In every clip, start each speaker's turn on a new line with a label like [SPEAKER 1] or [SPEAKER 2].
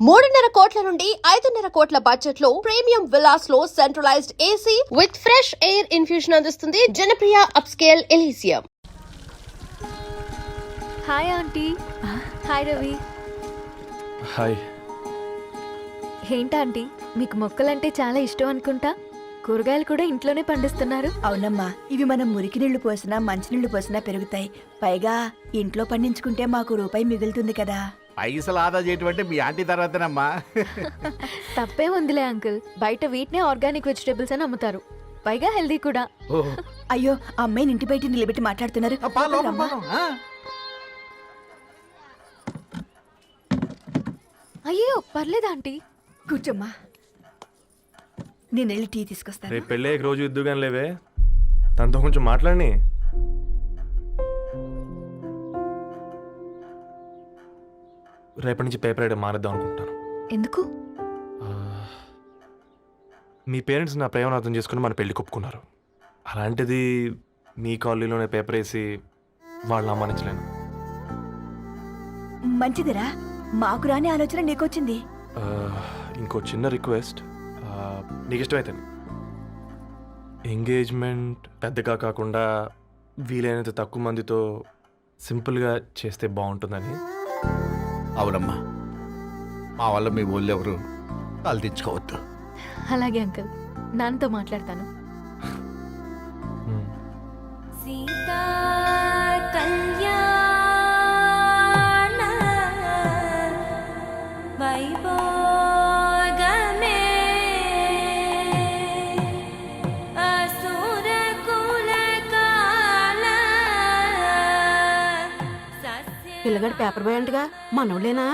[SPEAKER 1] 3.5 కోట్ల నుండి 5.5 కోట్ల బడ్జెట్ లో ప్రీమియం విల్లాస్ లో centralised AC with fresh air infusion అందిస్తుంది Janapriya upscale Elysium.
[SPEAKER 2] Hi aunty. Hi Ravi.
[SPEAKER 3] Hi.
[SPEAKER 2] ఏంటంటీ మీకు మొక్కలంటే చాలా ఇష్టం అనుకుంటా, కూరగాయలు కూడా ఇంట్లోనే పండిస్తున్నారు.
[SPEAKER 4] అవునమ్మా, ఇవి మనం మురికి నీళ్లు పోసినా మంచినీళ్లు పోసినా పెరుగుతాయి. పైగా ఇంట్లో పండించుకుంటే మాకు రూపాయి మిగులుతుంది కదా.
[SPEAKER 5] పైసలు ఆదా చేయటం మీ ఆంటీ తర్వాతనమ్మా.
[SPEAKER 2] తప్పే ఉందిలే అంకుల్, బయట వీటినే ఆర్గానిక్ వెజిటేబుల్స్ అని అమ్ముతారు, పైగా హెల్దీ కూడా.
[SPEAKER 4] అయ్యో, ఆ అమ్మాయిని ఇంటి బయట నిలబెట్టి మాట్లాడుతున్నారు. రమ్మా.
[SPEAKER 2] అయ్యో పర్లేదు ఆంటీ,
[SPEAKER 4] కూర్చోమ్మా, నేను వెళ్ళి టీ తీసుకొస్తాను.
[SPEAKER 3] రేపు పెళ్ళి రోజు ఇద్దుగాని లేవే, తనతో కొంచెం మాట్లాడి. రేపటి నుంచి పేపర్ రైడ్ మారేద్దాం అనుకుంటాను.
[SPEAKER 2] ఎందుకు?
[SPEAKER 3] మీ పేరెంట్స్ నా ప్రేమను అర్థం చేసుకుని మన పెళ్లి ఒప్పుకున్నారు. అలాంటిది మీ కాలనీలోనే పేపర్ వేసి వాళ్ళని అమ్మానించలేను.
[SPEAKER 4] మంచిదిరా, మాకు రాని ఆలోచన నీకొచ్చింది.
[SPEAKER 3] ఇంకో చిన్న రిక్వెస్ట్, నీకు ఇష్టమైతే ఎంగేజ్మెంట్ పెద్దగా కాకుండా వీలైనంత తక్కువ మందితో సింపుల్గా చేస్తే బాగుంటుందని.
[SPEAKER 5] అవునమ్మా, మా వల్ల మీ ఊళ్ళో ఎవరు తలదించుకోవద్దు.
[SPEAKER 2] అలాగే అంకుల్, నాన్నతో మాట్లాడతాను.
[SPEAKER 6] సీతా కళ్యాణ వైభోగమే అసుర కుల కాల
[SPEAKER 7] పిల్లగాడు పేపర్ బాయ్ అంటగా మనోళ్ళేనా?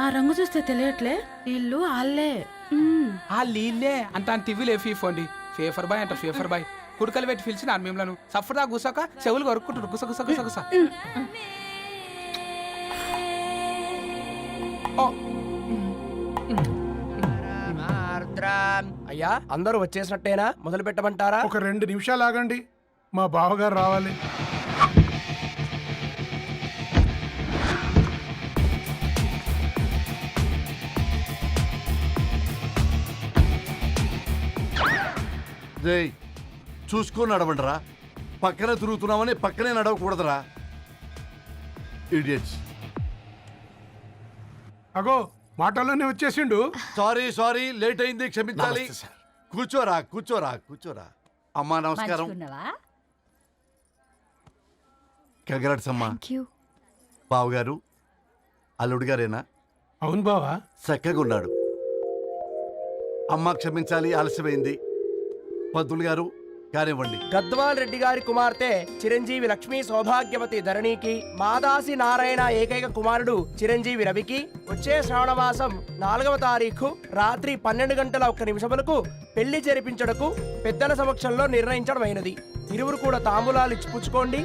[SPEAKER 8] ఆ రంగు చూస్తే తెలియట్లే, ఇల్లు ఆళ్ళే.
[SPEAKER 9] ఆ లీల్లే అంత టీవీలే ఫీఫోండి. ఫేఫర్ బాయ్ అంట, ఫేఫర్ బాయ్. కుడుకలు పెట్టి పిలిచిన మిమ్మల్ని సఫర్దా గుసక చెవులు కొరుక్కుంటారు. గుస గుస గుస గుస.
[SPEAKER 10] అయ్యా, అందరూ వచ్చేసినట్టేనా? మొదలు పెట్టమంటారా?
[SPEAKER 11] ఒక 2 నిమిషాలు ఆగండి, మా బావగారు రావాలి.
[SPEAKER 5] చూసుకొని నడవండిరా. పక్కన తిరుగుతున్నామని పక్కనే నడవకూడదురా. ఇడియట్స్.
[SPEAKER 11] అగో, మాటల్లోనే వచ్చేసిండు.
[SPEAKER 5] సారీ లేట్ అయింది, క్షమించాలి. కూర్చోరా కూర్చోరా కూర్చోరా. అమ్మా నమస్కారం. కంగ్రాట్స్ అమ్మా. బావగారు అల్లుడు గారేనా?
[SPEAKER 11] అవును బావా,
[SPEAKER 5] చక్కగా ఉన్నాడు. అమ్మ క్షమించాలి, ఆలస్యమైంది. పంతులు గారు కానివ్వండి.
[SPEAKER 10] గద్వాల్ రెడ్డి గారి కుమార్తె చిరంజీవి లక్ష్మీ సౌభాగ్యవతి ధరణికి, మాదాసి నారాయణ ఏకైక కుమారుడు చిరంజీవి రవికి వచ్చే శ్రావణమాసం 4వ తారీఖు రాత్రి 12:01 పెళ్లి జరిపించడకు పెద్దల సమక్షంలో నిర్ణయించడమైనది. ఇరువురు కూడా తాంబూలాలు ఇచ్చి పుచ్చుకోండి.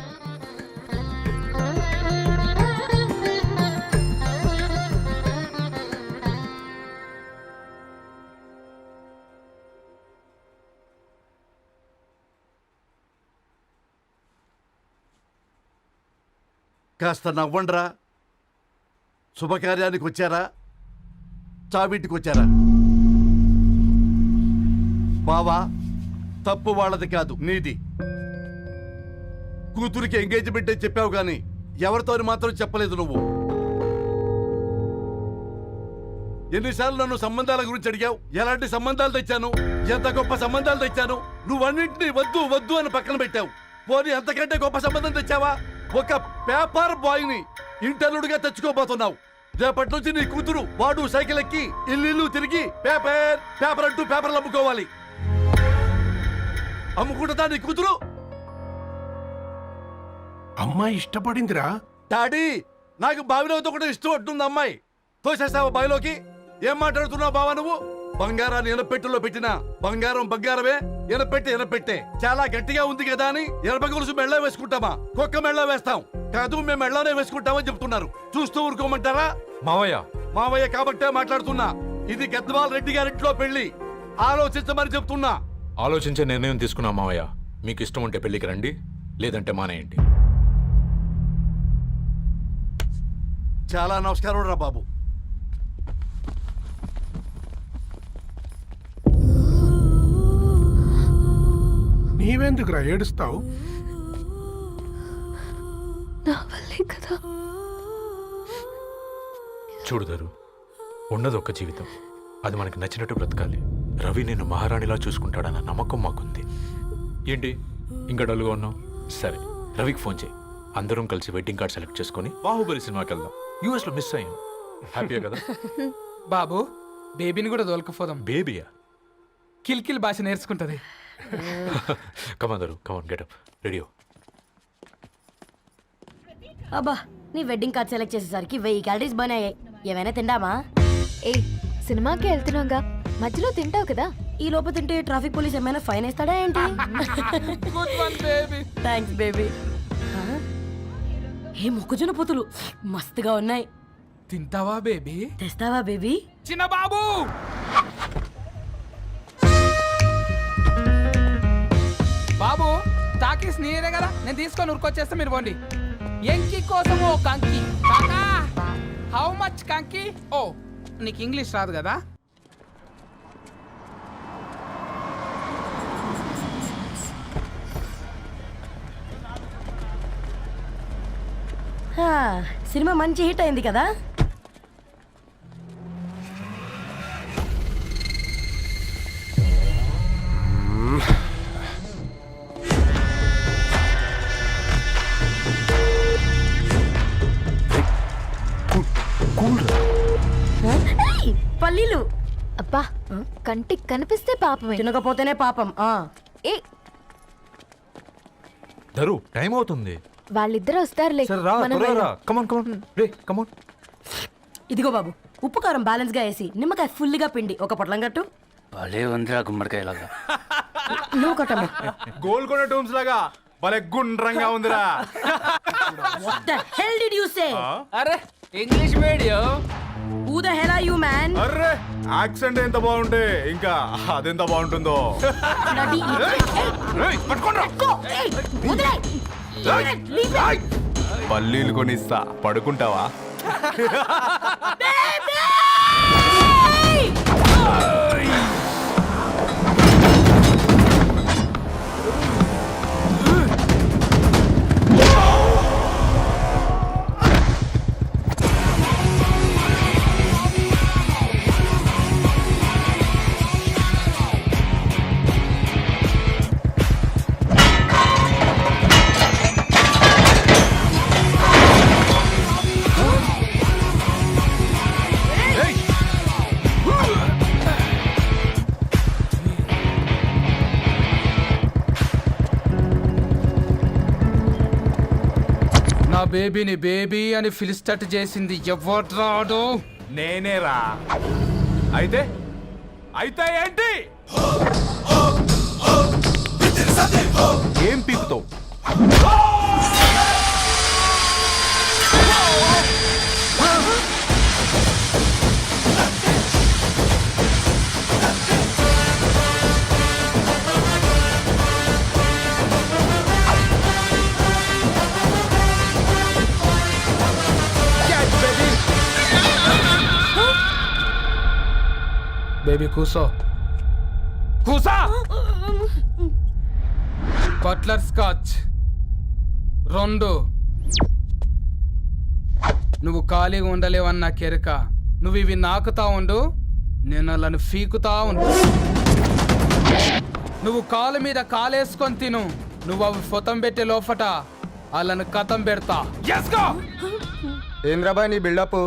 [SPEAKER 5] కాస్త నవ్వండ్రా. శుభకార్యానికి వచ్చారా, చావింటికి వచ్చారా? బావా, తప్పు వాళ్ళది కాదు, నీది. కూతురికి ఎంగేజ్మెంట్ అని చెప్పావు కానీ ఎవరితో మాత్రం చెప్పలేదు నువ్వు. ఎన్నిసార్లు నన్ను సంబంధాల గురించి అడిగావు? ఎలాంటి సంబంధాలు తెచ్చాను, ఎంత గొప్ప సంబంధాలు తెచ్చాను. నువ్వన్నింటినీ వద్దు వద్దు అని పక్కన పెట్టావు. పోనీ అంతకంటే గొప్ప సంబంధం తెచ్చావా? ఒక పేపర్ బాయ్ ని ఇంటర్లుడిగా తెచ్చుకోబోతున్నావు. రేపటి నుంచి నీ కూతురు వాడు సైకిల్ ఎక్కి ఇల్లు తిరిగి పేపర్ పేపర్ అంటూ పేపర్లు అమ్ముకోవాలి. అమ్ముకుంటుందా నీ కూతురు?
[SPEAKER 11] అమ్మాయి ఇష్టపడిందిరా.
[SPEAKER 5] డాడీ, నాకు బావిలోతో కూడా ఇష్టం అంటుంది అమ్మాయి. తోసేస్తావా బావిలోకి? ఏం మాట్లాడుతున్నావు బావా నువ్వు? బంగారాన్ని ఎనపెట్టులో పెట్టినా బంగారం బంగారమే, ఎనపెట్టే చాలా గట్టిగా ఉంది కదా అని ఎనప గొలుసు మెళ్ళ వేసుకుంటామా? కుక్క మెళ్ళ వేస్తాం కాదు, మేము మెళ్ళనే వేసుకుంటామని చెప్తున్నారు. చూస్తూ ఊరుకోమంటారా? మావయ్య కాబట్టే మాట్లాడుతున్నా. ఇది గద్వాల్ రెడ్డి గారింట్లో పెళ్లి, ఆలోచించమని చెప్తున్నా.
[SPEAKER 12] ఆలోచించే నిర్ణయం తీసుకున్నా మావయ్య. మీకు ఇష్టం ఉంటే పెళ్లికి రండి, లేదంటే మానేయండి.
[SPEAKER 5] చాలా నమస్కారం రా బాబు.
[SPEAKER 11] నువ్వెందుకురా ఏడుస్తావు?
[SPEAKER 2] నా వల్లే కదా.
[SPEAKER 12] చూడుదారు, ఉన్నది ఒక్క జీవితం, అది మనకి నచ్చినట్టు బ్రతకాలి. రవి నేను మహారాణిలా చూసుకుంటాడన్న నమ్మకం మాకుంది. ఏంటి ఇంకా డల్గా ఉన్నావు? సరే, రవికి ఫోన్ చేయి. అందరం కలిసి వెడ్డింగ్ కార్డ్ సెలెక్ట్ చేసుకొని బాహుబలి సినిమాకి వెళ్దాం. యూఎస్లో మిస్ అయ్యాం. హ్యాపీయా కదా?
[SPEAKER 9] బాబు, బేబీని కూడా దోలుకుపోదాం.
[SPEAKER 12] బేబీయా?
[SPEAKER 9] కిల్కిల్ భాష నేర్చుకుంటది.
[SPEAKER 12] కమాందరు, కమాన్ గెటప్ రెడీ.
[SPEAKER 7] అబ్బా, నీ వెడ్డింగ్ కార్డ్ సెలెక్ట్ చేసేసరికి 1000 క్యాలరీస్ బర్న్ అయ్యాయి. ఏమైనా తిండామా?
[SPEAKER 2] ఏ సినిమాకి వెళ్తున్నాగా, మధ్యలో తింటావు కదా.
[SPEAKER 7] ఈ లోపు తింటే ట్రాఫిక్ పోలీస్ ఏమైనా ఫైన్ వేస్తాడా ఏంటి?
[SPEAKER 9] Good one baby.
[SPEAKER 7] Thanks baby. ఏ మొక్కజొన్న పొతులు మస్తుగా ఉన్నాయి.
[SPEAKER 9] తింటావా బేబీ?
[SPEAKER 7] తెస్తావా బేబీ?
[SPEAKER 9] చిన్న బాబు, బాబు తాకీస్ నీరే కదా, నేను తీసుకొని ఉరుకొచ్చేస్తే మీరు పోండి. ఎంకి కోసం ఓ కంకి. కాకా, హౌ మచ్ కంకి? ఓ, నీకు ఇంగ్లీష్ రాదు కదా.
[SPEAKER 7] హా, సినిమా మంచి హిట్ అయింది కదా. ఏయ్, పల్లీలు.
[SPEAKER 2] అబ్బా, కంటికి కనిపిస్తే పాపమే,
[SPEAKER 7] తినకపోతేనే పాపం.
[SPEAKER 2] ఏ
[SPEAKER 12] దరు, టైం అవుతుంది.
[SPEAKER 2] వాళ్ళిద్దరు వస్తారులే. మనం వెళ్దాం.
[SPEAKER 12] కమాన్ కమాన్ రే, కమాన్.
[SPEAKER 7] ఇదిగో బాబు, ఉప్పు కారం బ్యాలెన్స్ గా వేసి నిమ్మకాయ ఫుల్ గా పిండి ఒక పొట్లం కట్టు.
[SPEAKER 10] భలే ఉందిరా గుమ్మడికాయలాగా.
[SPEAKER 7] నువ్వు కట్టమ్మా.
[SPEAKER 3] గోల్కొండ టూమ్స్ లాగా భలే గుండ్రంగా ఉందిరా.
[SPEAKER 7] What the hell did you say?
[SPEAKER 9] అరే English medium.
[SPEAKER 7] Who the hell are you, man?
[SPEAKER 3] Array, accent ఎంత బాగుంటే ఇంకా అదెంత బాగుంటుందో.
[SPEAKER 7] Bloody idiot. Go. Hey, వదిలేయ్. Leave it.
[SPEAKER 3] పల్లీలు కొనిస్తా, పడుకుంటావా?
[SPEAKER 9] నా బేబీని బేబీ అని ఫిలిస్టట్ చేసింది ఎవడ్రాడు?
[SPEAKER 3] నేనేరా. అయితే అయితే ఏంటి? ఏం పీకుతావు?
[SPEAKER 9] బేబీ కూసో, కూసా. Buttler scotch 2. నువ్వు ఖాళీగా ఉండలేవన్న కెరక. నువ్వు ఇవి నాకుతా ఉండు, నేను అలాను ఫీకుతా ఉండు. నువ్వు కాలు మీద కాలేసుకొని తిను. నువ్వు అవి ఫొతం పెట్టే లోపట అలాను కథం పెడతా.
[SPEAKER 10] ఏం రాబాయ్ నీ బిల్డప్?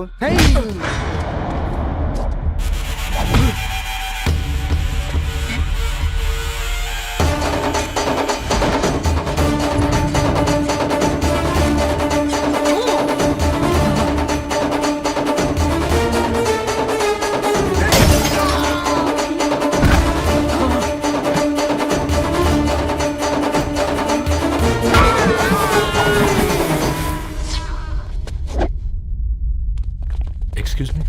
[SPEAKER 12] Excuse me.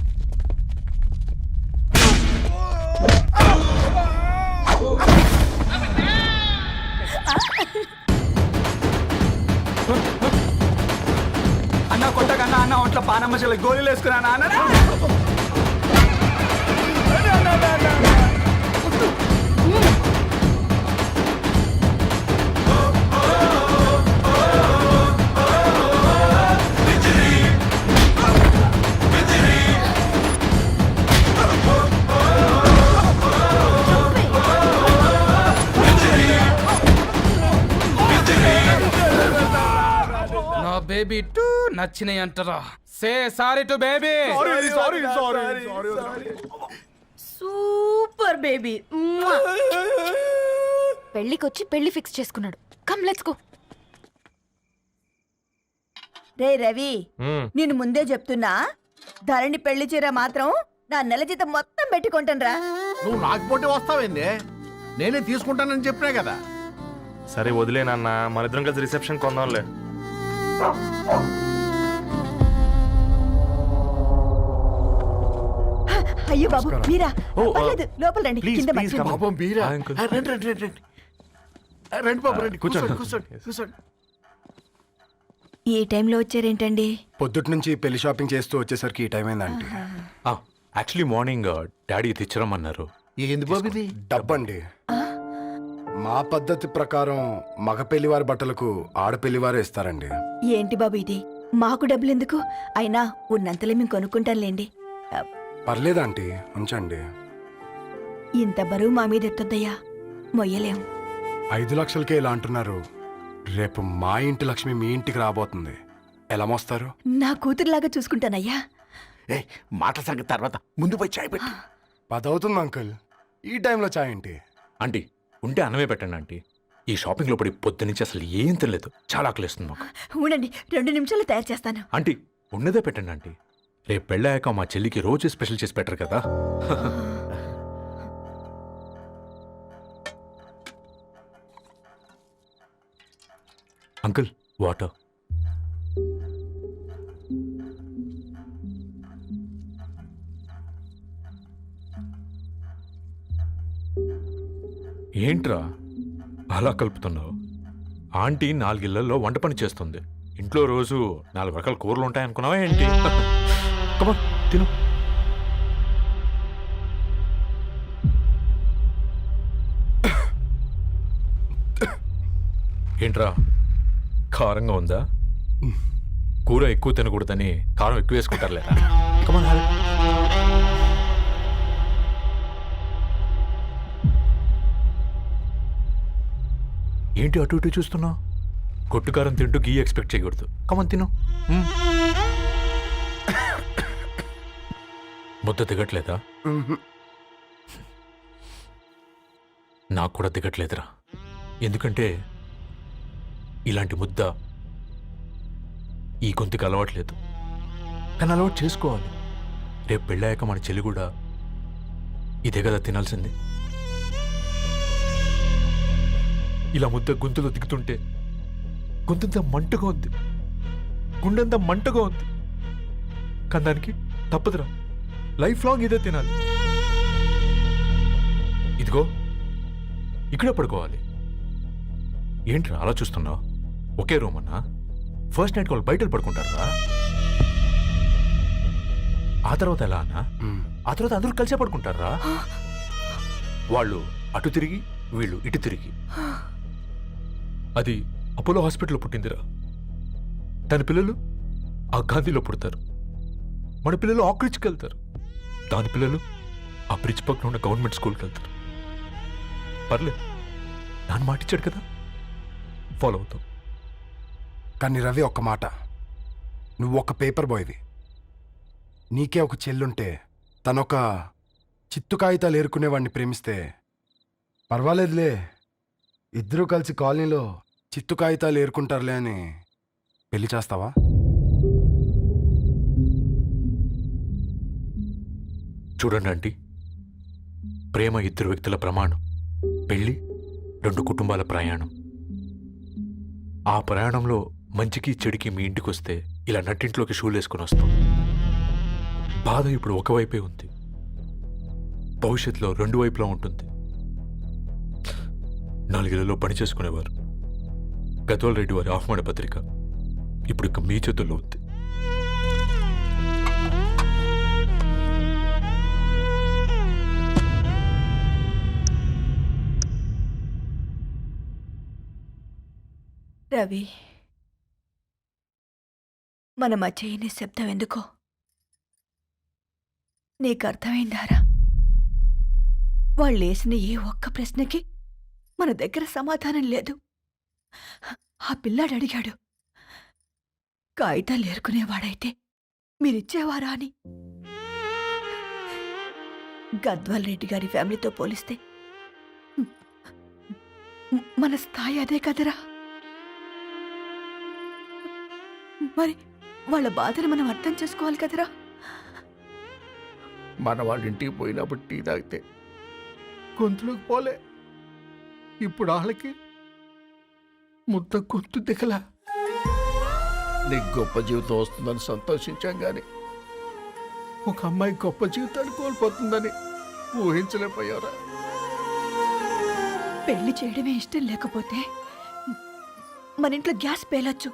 [SPEAKER 10] అన్న కొట్టకన్నా అన్న ఒంట్లో పానమ్మశల గోళీలు వేసుకున్నా అన్న.
[SPEAKER 9] బేబీ టూ నచ్చినాయి అంటారా? Say sorry to baby.
[SPEAKER 7] Super baby.
[SPEAKER 2] పెళ్ళికొచ్చి పెళ్లి ఫిక్స్ చేసుకున్నాడు. Come let's go.
[SPEAKER 4] రే రవి, నేను ముందే చెప్తున్నా, ధరణి పెళ్లి చీర మాత్రం నా నెల జీతం మొత్తం పెట్టుకుంటానురా.
[SPEAKER 5] నువ్వు నాకు పోటీ వస్తావేంది? నేనే తీసుకుంటానని చెప్పినా కదా.
[SPEAKER 3] సరే వదిలేనన్న, మన ఇద్దరం కలిసి రిసెప్షన్ కొందాంలే.
[SPEAKER 4] అయ్యో బాబు మీరా?
[SPEAKER 3] ఓ,
[SPEAKER 4] పర్లేదు, లోపల రండి.
[SPEAKER 3] ప్లీజ్,
[SPEAKER 4] కింద
[SPEAKER 3] ప్లీజ్,
[SPEAKER 4] మర్చిపో-
[SPEAKER 3] come on.
[SPEAKER 5] పాపం బీరా.
[SPEAKER 3] Hi uncle.
[SPEAKER 5] రండి రండి రండి రండి. రండి బాబు రండి.
[SPEAKER 3] కూర్చోండి.
[SPEAKER 5] కూర్చోండి కూర్చోండి.
[SPEAKER 4] ఈ టైంలో వచ్చారేంటండి?
[SPEAKER 13] పొద్దుటి నుంచి పెళ్లి షాపింగ్ చేస్తూ వచ్చేసరికి ఈ టైం అయిందండి.
[SPEAKER 12] యాక్చువల్లీ మార్నింగ్ డాడీ తెచ్చరమన్నారు.
[SPEAKER 5] ఏంది బాబు ఇది?
[SPEAKER 13] డబ్బండి. మా పద్ధతి ప్రకారం మగ పెళ్లివారి బట్టలకు ఆడపెళ్లివారే ఇస్తారండి.
[SPEAKER 4] ఏంటి బాబు ఇది? మాకు డబ్బులు ఎందుకు? అయినా ఉన్నంతలే మేము కొనుక్కుంటాంలేండి.
[SPEAKER 13] పర్లేదంటీ, ఉంచండి.
[SPEAKER 4] ఇంత బరువు మా మీద ఎత్తొద్దయ్యా, మొయ్యలేం.
[SPEAKER 13] 5 లక్షలకే ఇలా అంటున్నారు. రేపు మా ఇంటి లక్ష్మి మీ ఇంటికి రాబోతుంది. ఎలా మోస్తారు?
[SPEAKER 4] నా కూతురులాగా చూసుకుంటానయ్యా.
[SPEAKER 5] ఏ మాట సంగతి తర్వాత, ముందు పోయి చాయ్ పెట్టి.
[SPEAKER 13] 10 అవుతుంది అంకుల్. ఈ టైంలో చాయ్ ఏంటి?
[SPEAKER 12] ఆంటీ ఉంటే అన్నమే పెట్టండి ఆంటీ. ఈ షాపింగ్లో పడి పొద్దు నుంచి అసలు ఏం తెలియదు. చాలా ఆకలిస్తుంది మాకు.
[SPEAKER 4] ఉండండి, 2 నిమిషాలు తయారు చేస్తాను.
[SPEAKER 12] ఆంటీ ఉన్నదే పెట్టండి ఆంటీ. రేపు పెళ్ళాక మా చెల్లికి రోజు స్పెషల్ చేసి పెట్టరు కదా. Uncle water. ఏంట్రా అలా కలుపుతున్నావు? ఆంటీ 4 ఇళ్లలో వంట పని చేస్తుంది. ఇంట్లో రోజు 4 రకాల కూరలు ఉంటాయనుకున్నావా ఏంటి? కమా తిను. ఏంట్రా కారంగా ఉందా? కూర ఎక్కువ తినకూడదని కారం ఎక్కువ వేసుకుంటారులేరా. కమాన్ హ్యావ్ ఇట్. ఏంటి అటు ఇటు చూస్తున్నావు? కొట్టుకారం తింటూ గీ ఎక్స్పెక్ట్ చేయకూడదు. కమన్ తిను. ముద్ద దిగట్లేదా? నాకు కూడా దిగట్లేదురా. ఎందుకంటే ఇలాంటి ముద్ద ఈ గొంతుకి అలవాట్లేదు. కానీ అలవాటు చేసుకోవాలి. రేపు పెళ్ళాక మన చెల్లి కూడా ఇదే కదా తినాల్సింది. ఇలా ముద్ద గొంతులో దిగుతుంటే గొంతంతా మంటగా ఉంది, గుండెంతా మంటగా ఉంది. కానీ దానికి తప్పదురా, లైఫ్ లాంగ్ ఇదే తినాలి. ఇదిగో ఇక్కడే పడుకోవాలి. ఏంట్రా అలా చూస్తున్నావు? ఒకే రూమ్ అన్నా? ఫస్ట్ నైట్ వాళ్ళు బయట పడుకుంటారా? ఆ తర్వాత ఎలా అన్నా? ఆ తర్వాత అందరూ కలిసే పడుకుంటారా? వాళ్ళు అటు తిరిగి వీళ్ళు ఇటు తిరిగి. అది అపోలో హాస్పిటల్లో పుట్టిందిరా. దాని పిల్లలు ఆ గాంధీలో పుడతారు. మన పిల్లలు ఆక్రిచ్కి వెళ్తారు. దాని పిల్లలు ఆ బ్రిడ్జ్ పక్కన ఉన్న గవర్నమెంట్ స్కూల్కి వెళ్తారు. పర్లేదు, నాన్న మాటిచ్చాడు కదా, ఫాలో అవుతాం.
[SPEAKER 13] కానీ రవి, ఒక్క మాట. నువ్వు ఒక పేపర్ బాయ్వి. నీకే ఒక చెల్లుంటే తనొక చిత్తు కాగితాలు ఏరుకునేవాడిని ప్రేమిస్తే పర్వాలేదులే, ఇద్దరూ కలిసి కాలనీలో చిత్తు కాగితాలు ఏరుకుంటారులే అని పెళ్లి చేస్తావా?
[SPEAKER 12] చూడండి ఆంటీ, ప్రేమ 2 వ్యక్తుల ప్రమాణం, పెళ్ళి 2 కుటుంబాల ప్రయాణం. ఆ ప్రయాణంలో మంచికి చెడుకి మీ ఇంటికి వస్తే ఇలా నట్టింట్లోకి షూలు వేసుకుని వస్తాం. బాధ ఇప్పుడు ఒకవైపే ఉంది, భవిష్యత్తులో 2 వైపులా ఉంటుంది. 4 ఇళ్లలో పని చేసుకునేవారు గద్వాల్ రెడ్డి వారి ఆహ్వాన పత్రిక ఇప్పుడు ఇక మీ చేతుల్లో ఉంది.
[SPEAKER 4] రవి, మన మధ్య ఈ నిశ్శబ్దం ఎందుకో నీకు అర్థమైందారా? వాళ్ళు వేసిన ఏ ఒక్క ప్రశ్నకి మన దగ్గర సమాధానం లేదు. ఆ పిల్లాడు అడిగాడు, కాగితాలు ఏరుకునేవాడైతే మీరిచ్చేవారా అని. గద్వాల్ రెడ్డి గారి ఫ్యామిలీతో పోలిస్తే మన స్థాయి అదే కదరా. మరి వాళ్ళ బాధను మనం అర్థం చేసుకోవాలి కదరా.
[SPEAKER 11] మన వాళ్ళ ఇంటికి పోయినప్పుడు టీ తాగితే గొంతులోకి పోలే, ఇప్పుడు వాళ్ళకి ముద్ద గొంతు దిగలా. నీకు గొప్ప జీవితం వస్తుందని సంతోషించాం కానీ ఒక అమ్మాయి గొప్ప జీవితాన్ని కోల్పోతుందని ఊహించలేకపోయారా?
[SPEAKER 4] పెళ్లి చేయడమే ఇష్టం లేకపోతే మన ఇంట్లో గ్యాస్ పేలొచ్చు,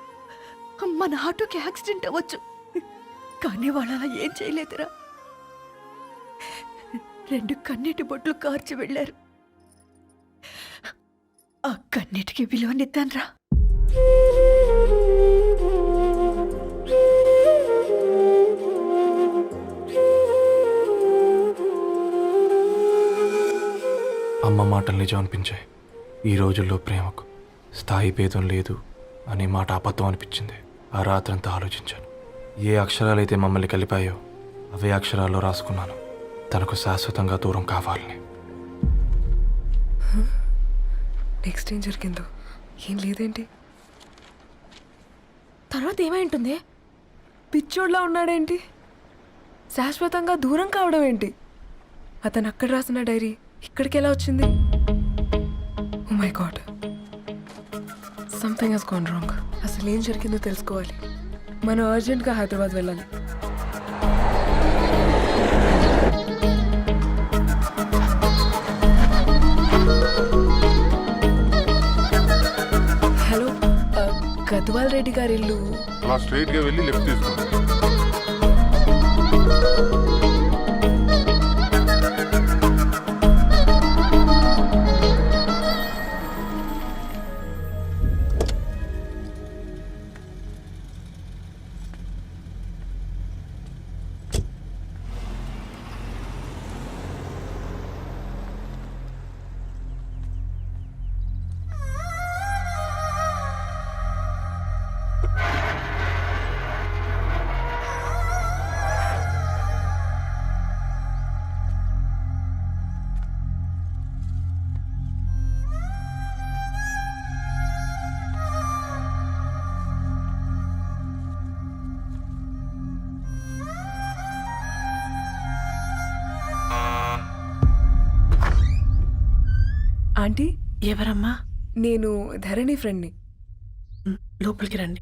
[SPEAKER 4] మన ఆటోకి యాక్సిడెంట్ అవ్వచ్చు, కానీ వాళ్ళు అలా ఏం చేయలేదురా. 2 కన్నీటి బొట్లు కార్చి వెళ్ళారు. ఆ కన్నీటికి విలువనిద్దాన్రా.
[SPEAKER 3] అమ్మ మాటలు నిజం అనిపించాయి. ఈ రోజుల్లో ప్రేమకు స్థాయి భేదం లేదు అనే మాట అబద్ధం అనిపించింది. ఆ రాత్రంతా ఆలోచించాను. ఏ అక్షరాలైతే మమ్మల్ని కలిపాయో అవే అక్షరాల్లో రాసుకున్నాను, తనకు శాశ్వతంగా దూరం కావాలని.
[SPEAKER 2] నెక్స్ట్ ఏం జరిగిందో ఏం లేదేంటి?
[SPEAKER 8] తర్వాత ఏమై ఉంటుంది?
[SPEAKER 2] పిచ్చోడ్లా ఉన్నాడేంటి? శాశ్వతంగా దూరం కావడం ఏంటి? అతను అక్కడ రాసిన డైరీ ఇక్కడికి ఎలా వచ్చింది? Oh my god, something has gone wrong. అసలు ఏం జరిగిందో తెలుసుకోవాలి. మనం అర్జెంట్గా హైదరాబాద్ వెళ్ళాలి. హలో, గద్వాల్ రెడ్డి గారి ఇల్లు
[SPEAKER 5] అలా స్ట్రైట్ గా వెళ్ళి లెఫ్ట్ తీసుకోండి.
[SPEAKER 2] ఆంటీ,
[SPEAKER 8] ఎవరమ్మా?
[SPEAKER 2] నేను ధరణి ఫ్రెండ్ని.
[SPEAKER 8] లోపలికి రండి.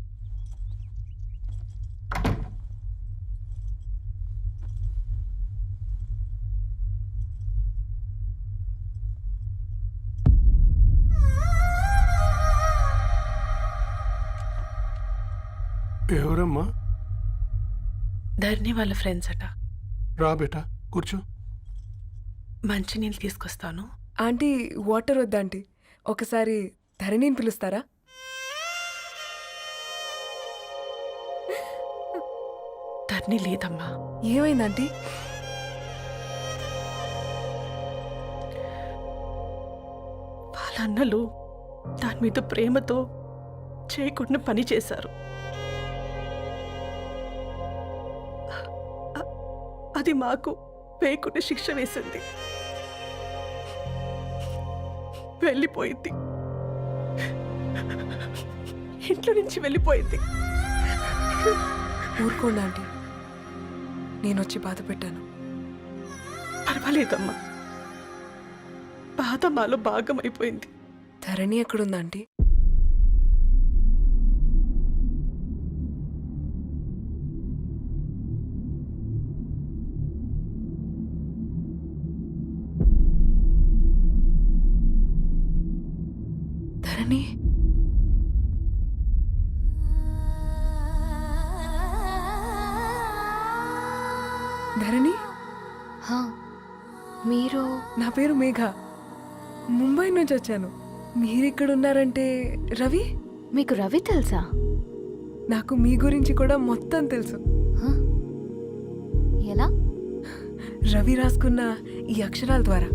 [SPEAKER 11] ఎవరమ్మా?
[SPEAKER 8] ధరణి వాళ్ళ ఫ్రెండ్స్ అట.
[SPEAKER 11] రా బేటా, కూర్చో.
[SPEAKER 8] మంచినీళ్ళు తీసుకొస్తాను.
[SPEAKER 2] ఆంటీ, వాటర్ వద్దా ఆంటీ? ఒకసారి ధరణిని పిలుస్తారా?
[SPEAKER 8] ధరణి లేదమ్మా.
[SPEAKER 2] ఏమైంది ఆంటీ?
[SPEAKER 8] వాళ్ళ అన్నలు దాని మీద ప్రేమతో చేయకుండా పని చేశారు. అది మాకు వేయకుండా శిక్ష వేసింది. వెళ్ళిపోయింది, ఇంట్లో నుంచి వెళ్ళిపోయింది.
[SPEAKER 2] ఊరుకోండి ఆంటీ, నేను వచ్చి బాధ పెట్టాను.
[SPEAKER 8] పర్వాలేదమ్మా, బాధ మాలో భాగం అయిపోయింది.
[SPEAKER 2] ధరణి ఎక్కడుందా ఆంటీ? ధరణి, ధరణి,
[SPEAKER 1] మీరు?
[SPEAKER 2] నా పేరు మేఘ, ముంబై నుంచి వచ్చాను. మీరిక్కడున్నారంటే రవి?
[SPEAKER 1] మీకు రవి తెలుసా?
[SPEAKER 2] నాకు మీ గురించి కూడా మొత్తం తెలుసు.
[SPEAKER 1] ఎలా?
[SPEAKER 2] రవి రాసుకున్న ఈ అక్షరాల ద్వారా.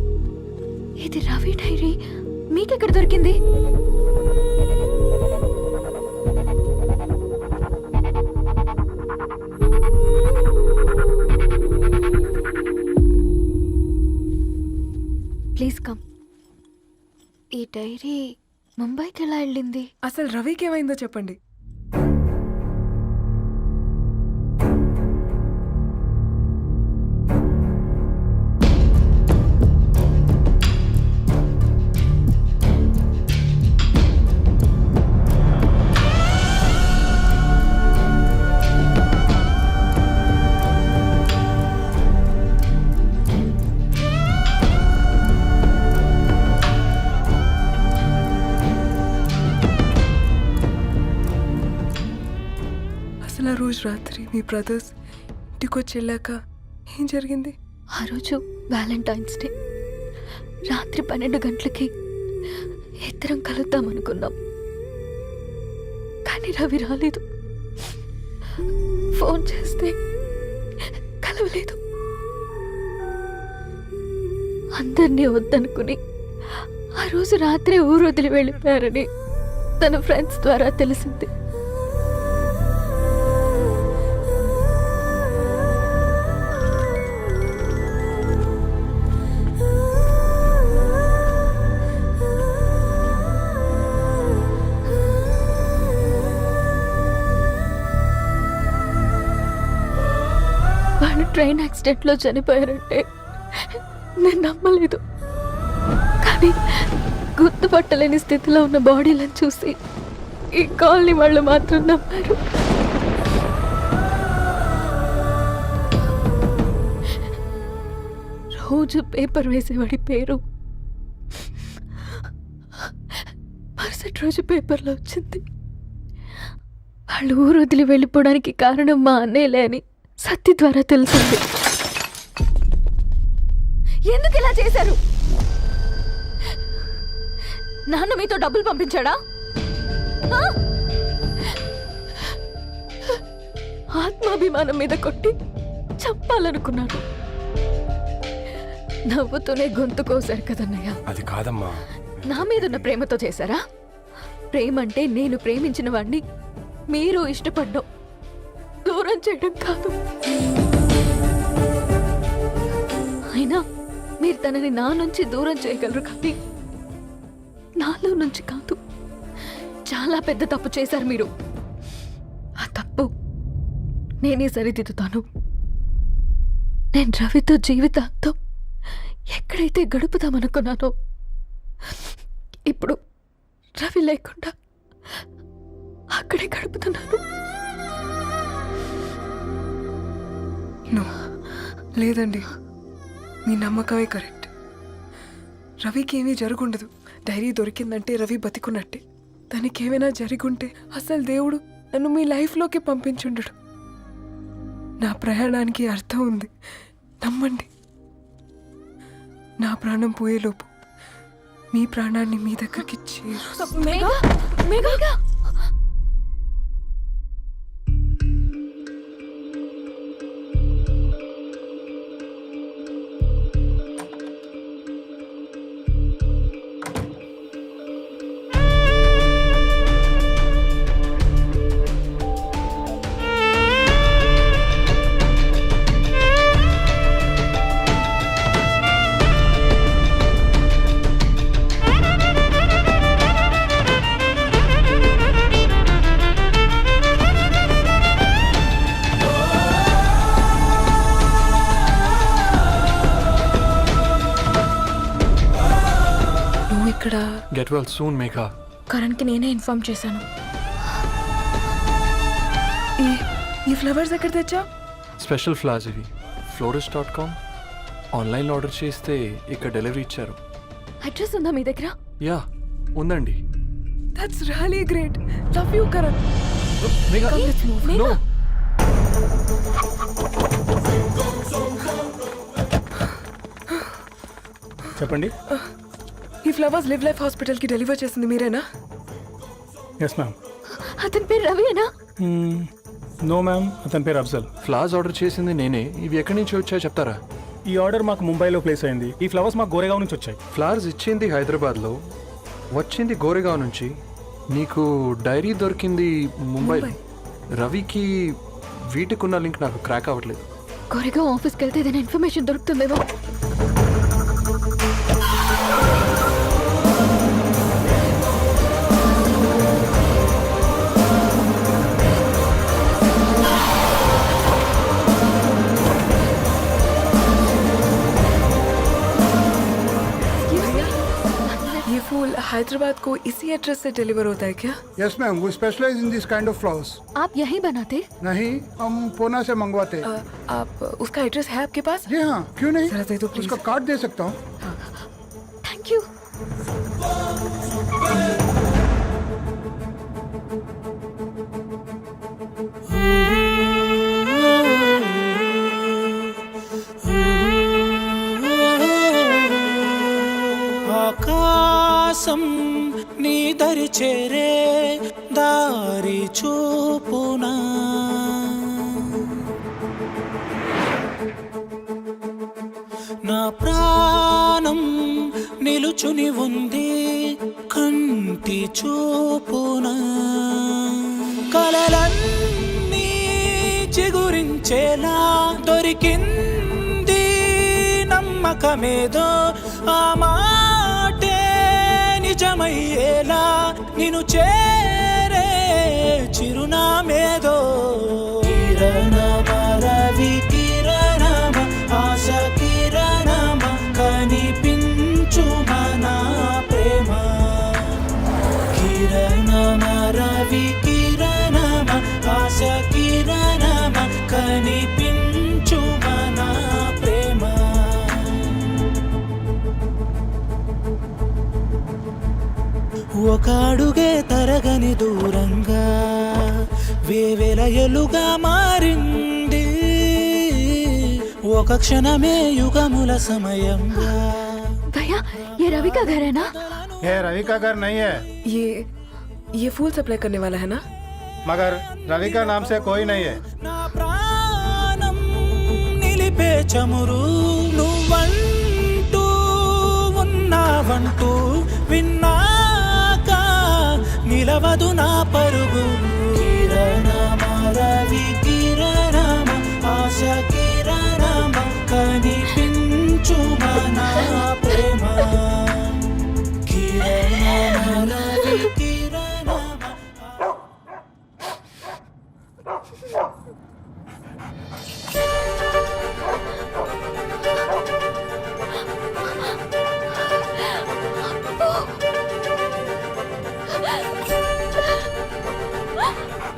[SPEAKER 1] ఇది రవి డైరీ మీకెక్కడ దొరికింది?
[SPEAKER 4] ఈ డైరీ ముంబైకి ఎలా వెళ్ళింది?
[SPEAKER 2] అసలు రవికి ఏమైందో చెప్పండి. అసలు ఆ రోజు రాత్రి మీ బ్రదర్స్ ఇంటికి వచ్చి వెళ్ళాక ఏం జరిగింది?
[SPEAKER 4] ఆ రోజు వ్యాలంటైన్స్ డే రాత్రి 12 గంటలకి ఇద్దరం కలుద్దాం అనుకున్నాం. కానీ రవి రాలేదు. ఫోన్ చేస్తే కలవలేదు. అందరినీ వద్దనుకుని ఆ రోజు రాత్రి ఊరు వదిలి వెళ్ళిపోయారని తన ఫ్రెండ్స్ ద్వారా తెలిసింది. వాళ్ళు ట్రైన్ యాక్సిడెంట్లో చనిపోయారంటే నేను నమ్మలేదు. కానీ గుర్తుపట్టలేని స్థితిలో ఉన్న బాడీలను చూసి ఈ కాలనీ వాళ్ళు మాత్రం నమ్మారు. రోజు పేపర్ వేసేవాడి పేరు మరుసటి రోజు పేపర్లో వచ్చింది. వాళ్ళు ఊరు వదిలి వెళ్ళిపోవడానికి కారణం మా అన్నయ్యలే అని సత్తి ద్వారా తెలిసింది. ఎందుకు ఇలా చేశారు? నాన్న మీతో డబ్బులు పంపించాడా? ఆత్మాభిమానం మీద కొట్టి చంపాలనుకున్నాను. నవ్వుతూనే గొంతు కోసారు కదన్నయ్య.
[SPEAKER 13] అది కాదమ్మా.
[SPEAKER 4] నా మీదున్న ప్రేమతో చేశారా? ప్రేమంటే నేను ప్రేమించిన వాడిని మీరు ఇష్టపడ్డం, దూరం చేయడం కాదు. అయినా మీరు తనని నా నుంచి దూరం చేయగలరు, కానీ నాలో నుంచి కాదు. చాలా పెద్ద తప్పు చేశారు మీరు. ఆ తప్పు నేనే సరిదిద్దుతాను. నేను రవితో జీవితాంతం ఎక్కడైతే గడుపుదామనుకున్నానో ఇప్పుడు రవి లేకుండా అక్కడే గడుపుతున్నాను.
[SPEAKER 2] లేదండి, మీ నమ్మకమే కరెక్ట్. రవికి ఏమీ జరుగుండదు. డైరీ దొరికిందంటే రవి బతికున్నట్టే. తనకి ఏమైనా జరుగుంటే అసలు దేవుడు నన్ను మీ లైఫ్లోకి పంపించుండడు. నా ప్రయాణానికి అర్థం ఉంది, నమ్మండి. నా ప్రాణం పోయేలోపు మీ ప్రాణాన్ని మీ దగ్గరికి ఇక్కడ
[SPEAKER 3] గెట్ వెల్ సూన్ మేఘా.
[SPEAKER 8] కరణ్కి నేనే ఇన్ఫార్మ్ చేశాను.
[SPEAKER 2] ఈ ఫ్లవర్స్ ఎక్కడ తెచ్చా?
[SPEAKER 3] స్పెషల్ ఫ్లవర్స్ ఇవి. florist.com ఆన్లైన్లో ఆర్డర్ చేస్తే ఇక్కడ డెలివరీ ఇచ్చారు.
[SPEAKER 4] అడ్రస్ ఉందా మీ దగ్గర?
[SPEAKER 3] యా ఉందండి.
[SPEAKER 2] That's really great. Love you Karan.
[SPEAKER 3] No.
[SPEAKER 11] చెప్పండి.
[SPEAKER 2] ఈ ఫ్లవర్స్ లివ్ లైఫ్ హాస్పిటల్కి డెలివర్ చేసింది మీరేనా?
[SPEAKER 11] Yes ma'am.
[SPEAKER 4] అతని పేరు రవియేనా?
[SPEAKER 11] నో మ్యామ్, అతని పేరు అఫ్జల్.
[SPEAKER 3] ఫ్లవర్స్ ఆర్డర్ చేసింది నేనే. ఇవి ఎక్కడి నుంచి వచ్చాయో చెప్తారా?
[SPEAKER 11] ఈ ఆర్డర్ మాకు ముంబైలో ప్లేస్ అయింది. ఈ ఫ్లవర్స్ మాకు గోరేగావ్ నుంచి వచ్చాయి.
[SPEAKER 3] ఫ్లవర్స్ ఇచ్చింది హైదరాబాద్లో, వచ్చింది గోరేగావ్ నుంచి. నీకు డైరీ దొరికింది ముంబైలో. రవికి వీటికున్న లింక్ నాకు క్రాక్ అవ్వట్లేదు.
[SPEAKER 4] కోరేగావ్ ఆఫీస్కి వెళ్తే ఏదైనా ఇన్ఫర్మేషన్ దొరుకుతుందేమో.
[SPEAKER 2] हैदराबाद को इसी एड्रेस से डिलीवर होता है क्या?
[SPEAKER 11] Yes ma'am, we specialize in this kind of flowers.
[SPEAKER 4] आप यही बनाते?
[SPEAKER 11] नहीं, हम पूना से मंगवाते।
[SPEAKER 2] आप उसका एड्रेस है आपके पास?
[SPEAKER 11] जी हाँ, क्यों नहीं?
[SPEAKER 2] जरा दे दो प्लीज।
[SPEAKER 11] उसका कार्ड दे सकता हूँ।
[SPEAKER 4] Thank you.
[SPEAKER 10] ఆకాశం నీ దరి చేరే దారి చూపునా నా ప్రాణం నిలుచుని ఉంది కంటి చూపునా కలలన్నీ చిగురించేలా దొరికింది నమ్మకమేదో ఆ మాటే నిజమయ్యేలా నిన్ను చేరే చిరునామేదో కిరణమ రవి కిరణమ ఆశ కిరణమ కనిపించు మన ప్రేమ కిరణమ రవి కిరణమ ఆశ కిరణమ కనిపించు మన ప్రేమ ఒక అడుగే తరగని దూరంగా వేవేల ఎలుగా మారింది ఒక క్షణమే యుగముల సమయంగా
[SPEAKER 4] भैया, ये रवि का घर है ना?
[SPEAKER 11] ये रवि का घर नहीं है,
[SPEAKER 2] ये फूल सप्लाई करने वाला है ना?
[SPEAKER 11] मगर रवि का नाम से कोई नहीं है।
[SPEAKER 10] నా ప్రాణం నిలిపే చమురు నువ్వంటూ ఉన్నావంటూ విన్నాక నిలవదు నా పరుగు కిరణమ రవి కిరణమ ఆశ కిరణమ కనిపించు మన ప్రేమ కిరణమ రవి కిరణమ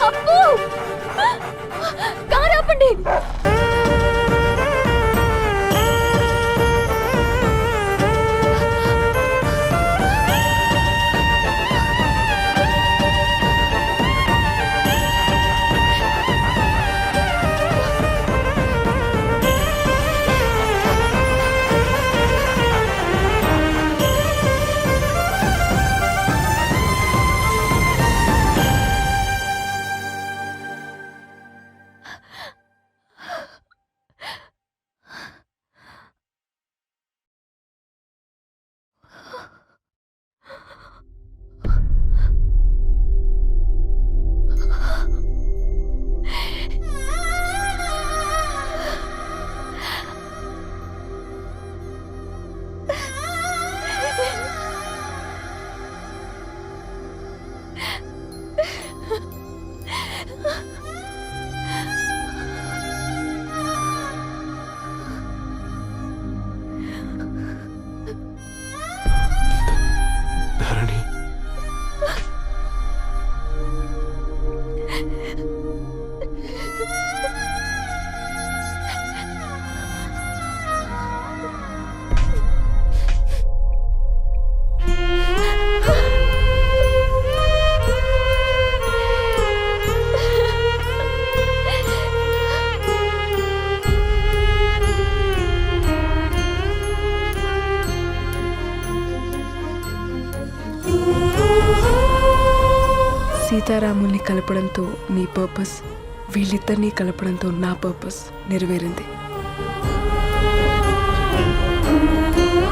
[SPEAKER 4] అప్పు! కారు ఆపండి!
[SPEAKER 3] ధరణి,
[SPEAKER 2] సీతారాముల్ని కలపడంతో నీ పర్పస్, వీళ్ళిద్దరినీ కలపడంతో నా పర్పస్ నెరవేరింది.